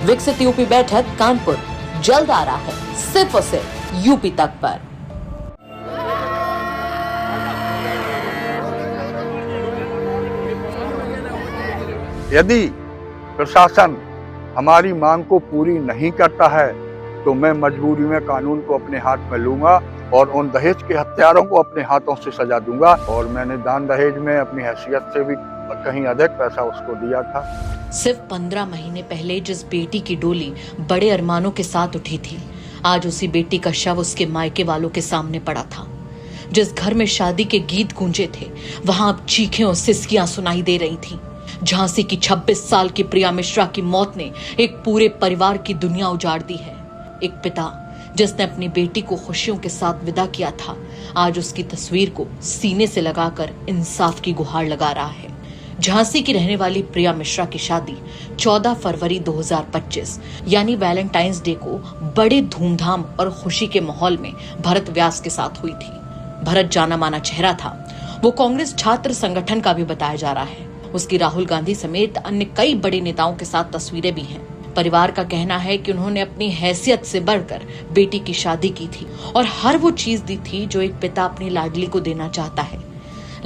विकसित यूपी बैठक कानपुर जल्द आ रहा है सिर्फ और सिर्फ यूपी तक पर। यदि प्रशासन हमारी मांग को पूरी नहीं करता है तो मैं मजबूरी में कानून को अपने हाथ में लूंगा और उन दहेज के हत्यारों को अपने हाथों से सजा दूंगा। और मैंने दान दहेज में अपनी हैसियत से भी कहीं अधिक पैसा उसको दिया था। सिर्फ 15 महीने पहले जिस बेटी की डोली बड़े अरमानों के साथ उठी थी, आज उसी बेटी का शव उसके मायके वालों के सामने पड़ा था। जिस घर में शादी के गीत गूंजे थे, वहां अब चीखें और सिसकियां सुनाई दे रही थीं। झांसी की 26 साल की प्रिया मिश्रा की मौत ने एक पूरे परिवार की दुनिया उजाड़ दी है। एक पिता जिसने अपनी बेटी को खुशियों के साथ विदा किया था, आज उसकी तस्वीर को सीने से लगाकर इंसाफ की गुहार लगा रहा है। झांसी की रहने वाली प्रिया मिश्रा की शादी 14 फरवरी 2025 यानी वैलेंटाइंस डे को बड़े धूमधाम और खुशी के माहौल में भरत व्यास के साथ हुई थी। भरत जाना माना चेहरा था। वो कांग्रेस छात्र संगठन का भी बताया जा रहा है। उसकी राहुल गांधी समेत अन्य कई बड़े नेताओं के साथ तस्वीरें भी हैं। परिवार का कहना है कि उन्होंने अपनी हैसियत से बढ़कर बेटी की शादी की थी और हर वो चीज दी थी जो एक पिता अपनी लाडली को देना चाहता है।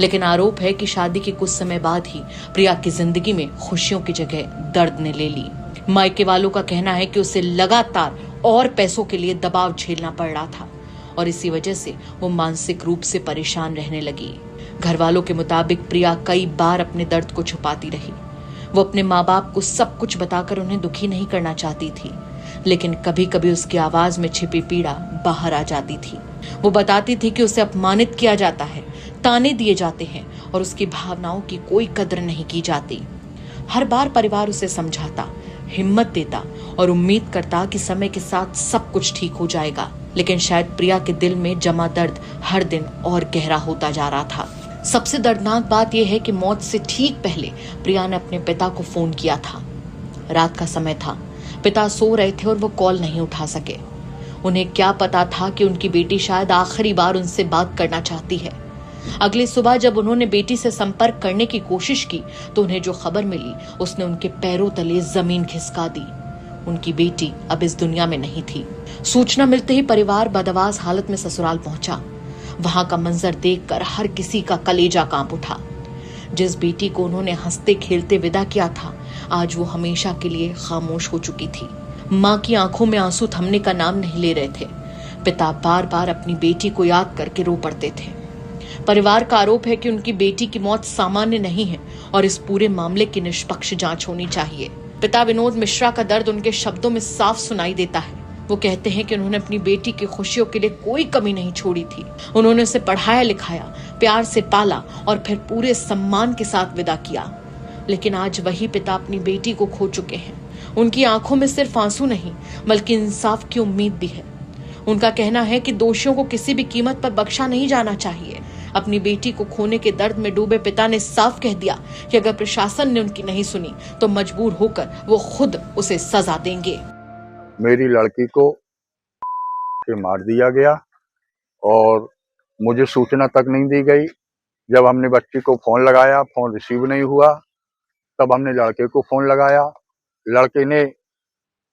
लेकिन आरोप है कि शादी के कुछ समय बाद ही प्रिया की जिंदगी में खुशियों की जगह दर्द ने ले ली। मायके वालों का कहना है कि उसे लगातार और पैसों के लिए दबाव झेलना पड़ रहा था और इसी वजह से वो मानसिक रूप से परेशान रहने लगी। घर वालों के मुताबिक प्रिया कई बार अपने दर्द को छुपाती रही। वो अपने माँ बाप को सब कुछ बताकर उन्हें दुखी नहीं करना चाहती थी, लेकिन कभी कभी उसकी आवाज में छिपी पीड़ा बाहर आ जाती थी। वो बताती थी कि उसे अपमानित किया जाता है, ताने दिए जाते हैं और उसकी भावनाओं की कोई कदर नहीं की जाती। हर बार परिवार उसे समझाता, हिम्मत देता और उम्मीद करता कि समय के साथ सब कुछ ठीक हो जाएगा, लेकिन शायद प्रिया के दिल में जमा दर्द हर दिन और गहरा होता जा रहा था। सबसे दर्दनाक बात यह है कि मौत से ठीक पहले प्रिया ने अपने पिता को फोन किया था। रात का समय था, पिता सो रहे थे और वो कॉल नहीं उठा सके। उन्हें क्या पता था कि उनकी बेटी शायद आखिरी बार उनसे बात करना चाहती है। अगली सुबह जब उन्होंने बेटी से संपर्क करने की कोशिश की तो उन्हें जो खबर मिली उसने उनके पैरों तले जमीन खिसका दी। उनकी बेटी अब इस दुनिया में नहीं थी। सूचना मिलते ही परिवार बदहवास हालत में ससुराल पहुंचा। वहां का मंजर देखकर हर किसी का कलेजा कांप उठा। जिस बेटी को उन्होंने हंसते खेलते विदा किया था, आज वो हमेशा के लिए खामोश हो चुकी थी। माँ की आंखों में आंसू थमने का नाम नहीं ले रहे थे। पिता बार बार अपनी बेटी को याद करके रो पड़ते थे। परिवार का आरोप है कि उनकी बेटी की मौत सामान्य नहीं है और इस पूरे मामले की निष्पक्ष जांच होनी चाहिए। पिता विनोद मिश्रा का दर्द उनके शब्दों में साफ सुनाई देता है। वो कहते हैं कि उन्होंने अपनी बेटी की खुशियों के लिए कोई कमी नहीं छोड़ी थी। उन्होंने उसे पढ़ाया लिखाया, प्यार से पाला और फिर पूरे सम्मान के साथ विदा किया। लेकिन आज वही पिता अपनी बेटी को खो चुके हैं। उनकी आंखों में सिर्फ आंसू नहीं बल्कि इंसाफ की उम्मीद भी है। उनका कहना है कि दोषियों को किसी भी कीमत पर बख्शा नहीं जाना चाहिए। अपनी बेटी को खोने के दर्द में डूबे पिता ने साफ कह दिया कि अगर प्रशासन ने उनकी नहीं सुनी तो मजबूर होकर वो खुद उसे सजा देंगे। मेरी लड़की को मार दिया गया और मुझे सूचना तक नहीं दी गई। जब हमने बच्ची को फोन लगाया, फोन रिसीव नहीं हुआ, तब हमने लड़के को फोन लगाया। लड़के ने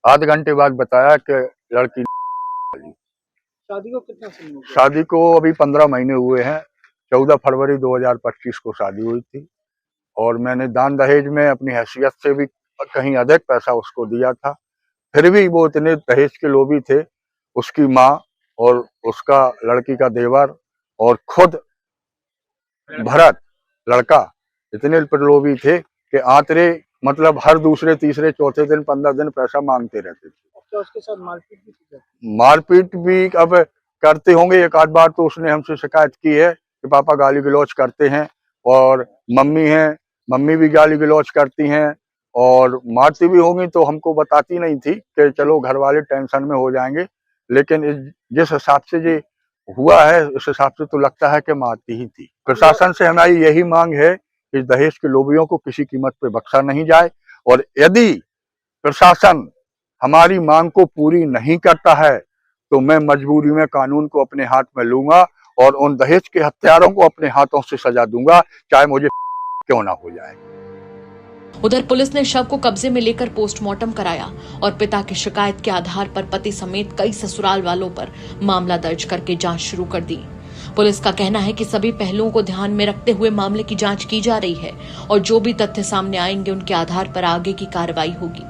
आधे घंटे बाद बताया कि लड़की शादी को कितना समय हो गया? शादी को अभी 15 महीने हुए हैं। 14 फरवरी 2025 को शादी हुई थी और मैंने दान दहेज में अपनी हैसियत से भी कहीं अधिक पैसा उसको दिया था। फिर भी वो इतने दहेज के लोभी थे, उसकी माँ और उसका लड़की का देवर और खुद भरत लड़का इतने प्रलोभी थे कि आंतरे मतलब हर दूसरे तीसरे चौथे दिन 15 दिन पैसा मांगते रहते थे। तो उसके साथ मारपीट भी की? मारपीट भी अब करते होंगे। एक आध बार तो उसने हमसे शिकायत की है कि पापा गाली गलौज करते हैं और मम्मी भी गाली गलौज करती हैं और मारती भी होंगी, तो हमको बताती नहीं थी कि चलो घर वाले टेंशन में हो जाएंगे। लेकिन जिस हिसाब से ये हुआ है उस हिसाब से तो लगता है कि मारती ही थी। प्रशासन से हमारी यही मांग है कि दहेज के लोभियों को किसी कीमत पे बख्शा नहीं जाए और यदि प्रशासन हमारी मांग को पूरी नहीं करता है तो मैं मजबूरी में कानून को अपने हाथ में लूंगा और उन दहेज के हत्यारों को अपने हाथों से सजा दूंगा, चाहे मुझे क्यों ना हो जाए। उधर पुलिस ने शव को कब्जे में लेकर पोस्टमार्टम कराया और पिता की शिकायत के आधार पर पति समेत कई ससुराल वालों पर मामला दर्ज करके जांच शुरू कर दी। पुलिस का कहना है कि सभी पहलुओं को ध्यान में रखते हुए मामले की जांच की जा रही है और जो भी तथ्य सामने आएंगे उनके आधार पर आगे की कार्रवाई होगी।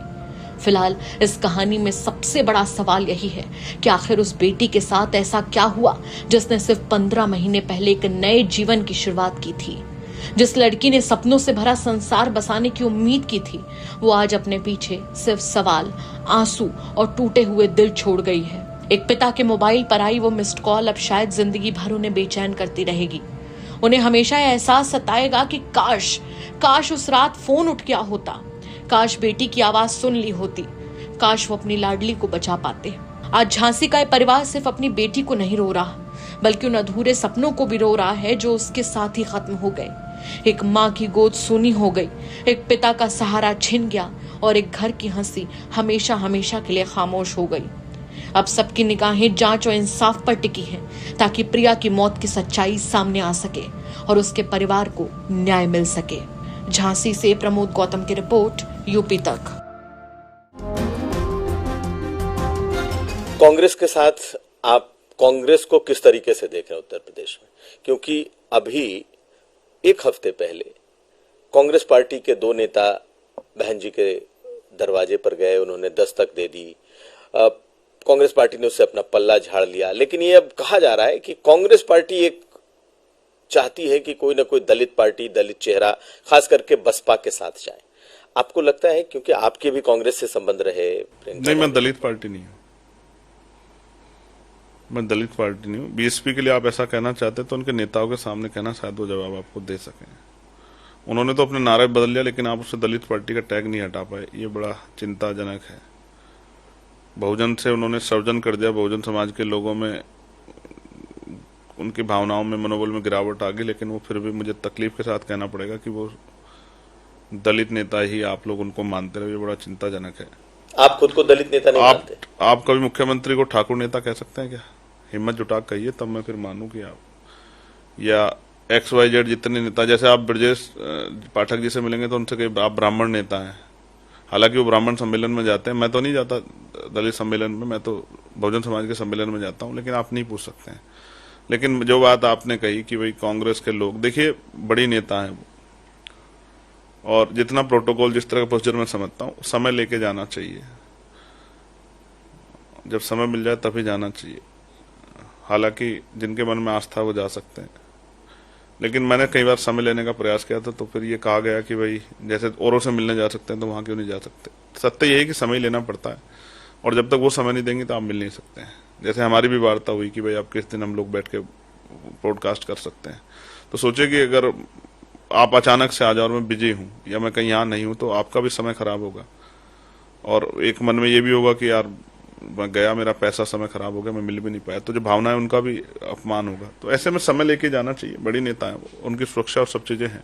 फिलहाल इस कहानी में सबसे बड़ा सवाल यही है कि आखिर उस बेटी के साथ ऐसा क्या हुआ जिसने सिर्फ 15 महीने पहले एक नए जीवन की शुरुआत की थी। जिस लड़की ने सपनों से भरा संसार बसाने की उम्मीद की थी, वो आज अपने पीछे सिर्फ सवाल, आंसू और टूटे हुए दिल छोड़ गई है। एक पिता के मोबाइल पर आई वो मिस्ड कॉल अब शायद जिंदगी भर उन्हें बेचैन करती रहेगी। उन्हें हमेशा यह एहसास सताएगा कि काश उस रात फोन उठ गया होता, काश बेटी की आवाज सुन ली होती, काश वो अपनी लाडली को बचा पाते। आज झांसी का परिवार सिर्फ अपनी बेटी को नहीं रो रहा, बल्कि उन अधूरे सपनों को भी रो रहा है जो उसके साथ ही खत्म हो गए। एक माँ की गोद सूनी हो गई, एक पिता का सहारा छिन गया और एक घर की हंसी हमेशा हमेशा के लिए खामोश हो गई। अब सबकी निगाहें जांच और इंसाफ पर टिकी हैं ताकि प्रिया की मौत की सच्चाई सामने आ सके और उसके परिवार को न्याय मिल सके। झांसी से प्रमोद गौतम की रिपोर्ट, यूपी तक। कांग्रेस के साथ आप कांग्रेस को किस तरीके से देख रहे हैं उत्तर प्रदेश में? क्योंकि अभी एक हफ्ते पहले कांग्रेस पार्टी के 2 नेता बहन जी के दरवाजे पर गए, उन्होंने दस्तक दे दी। कांग्रेस पार्टी ने उससे अपना पल्ला झाड़ लिया, लेकिन ये अब कहा जा रहा है कि कांग्रेस पार्टी एक चाहती है कि कोई ना कोई दलित पार्टी, दलित चेहरा खास करके बसपा के साथ जाए। आपको लगता है, क्योंकि आपके भी कांग्रेस से संबंध रहे? नहीं, मैं दलित पार्टी नहीं हूं, मैं दलित पार्टी नहीं हूं। बीएसपी के लिए आप ऐसा कहना चाहते तो उनके नेताओं के सामने कहना, शायद वो जवाब आपको दे सकें। उन्होंने तो अपने नारे बदल लिया, लेकिन आप उससे दलित पार्टी का टैग नहीं हटा पाए। ये बड़ा चिंताजनक है। बहुजन से उन्होंने सर्जन कर दिया, बहुजन समाज के लोगों में, उनकी भावनाओं में, मनोबल में गिरावट आ गई, लेकिन वो फिर भी मुझे तकलीफ के साथ कहना पड़ेगा कि वो दलित नेता ही आप लोग उनको मानते रहे। ये बड़ा चिंताजनक है। आप खुद को दलित नेता नहीं मानते? आप कभी मुख्यमंत्री को ठाकुर नेता कह सकते हैं क्या? हिम्मत जुटा कहिए, तब मैं फिर मानूं कि आप, या XYZ जितने नेता, जैसे आप ब्रजेश पाठक जी से मिलेंगे तो उनसे कहिए आप ब्राह्मण नेता हैं। हालांकि वो ब्राह्मण सम्मेलन में जाते हैं, मैं तो नहीं जाता दलित सम्मेलन में, मैं तो बहुजन समाज के सम्मेलन में जाता हूं, लेकिन आप नहीं पूछ सकते हैं। लेकिन जो बात आपने कही कि भाई कांग्रेस के लोग, देखिए बड़ी नेता है वो, और जितना प्रोटोकॉल, जिस तरह का प्रोसीजर मैं समझता हूँ, समय लेके जाना चाहिए। जब समय मिल जाए तभी जाना चाहिए। हालांकि जिनके मन में आस्था वो जा सकते हैं, लेकिन मैंने कई बार समय लेने का प्रयास किया था, तो फिर ये कहा गया कि भाई जैसे औरों से मिलने जा सकते हैं तो वहां क्यों नहीं जा सकते। सत्य यही कि समय लेना पड़ता है, और जब तक वो समय नहीं देंगे तो आप मिल नहीं सकते हैं। जैसे हमारी भी वार्ता हुई कि भाई आप किस दिन हम लोग बैठ के ब्रॉडकास्ट कर सकते हैं, तो सोचे कि अगर आप अचानक से आ जाओ और मैं बिजी हूँ या मैं कहीं यहाँ नहीं हूँ तो आपका भी समय खराब होगा, और एक मन में ये भी होगा कि यार मैं गया, मेरा पैसा समय खराब हो गया, मैं मिल भी नहीं पाया, तो जो भावना है उनका भी अपमान होगा। तो ऐसे में समय लेके जाना चाहिए। बड़ी नेता है वो, उनकी सुरक्षा और सब चीजें हैं।